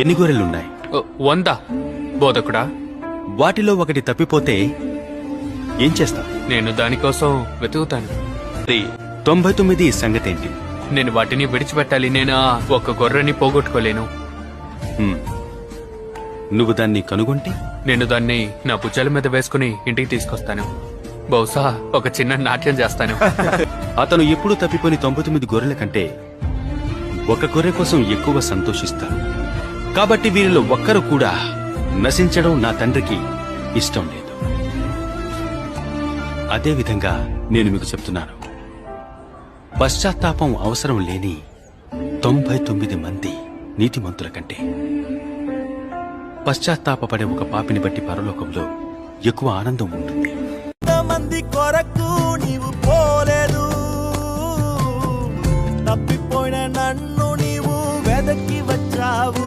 ఎన్ని గొర్రెలున్నాయి? 100 బోధకుడా. వాటిలో ఒకటి తప్పిపోతే ఏం చేస్తావు? నేను దానికోసం వెతుకుతాను. 99 సంగతేంటి? నేను వాటిని విడిచిపెట్టాలి. నేను ఒక్క గొర్రెని పోగొట్టుకోలేను. నువ్వు దాన్ని కనుగొంటే నేను దాన్ని నా భుజాల మీద వేసుకుని ఇంటికి తీసుకొస్తాను. బహుశా ఒక చిన్న నాట్యం చేస్తాను. అతను ఎప్పుడు తప్పిపోని 99 గొర్రెల కంటే ఒక గొర్రె కోసం ఎక్కువ సంతోషిస్తాడు. కాబట్టి వీరిలో ఒక్కరు కూడా నశించడం నా తండ్రికి ఇష్టం లేదు. అదేవిధంగా నేను మీకు చెప్తున్నాను, పశ్చాత్తాపం అవసరం లేని 99 మంది నీతిమంతుల కంటే పశ్చాత్తాపపడే ఒక పాపిని బట్టి పరలోకంలో ఎక్కువ ఆనందం ఉంటుంది. మంది కొరకు నీవు పోలేదు, తప్పిపోయిన నన్ను నీవు వెదకి వచ్చావు.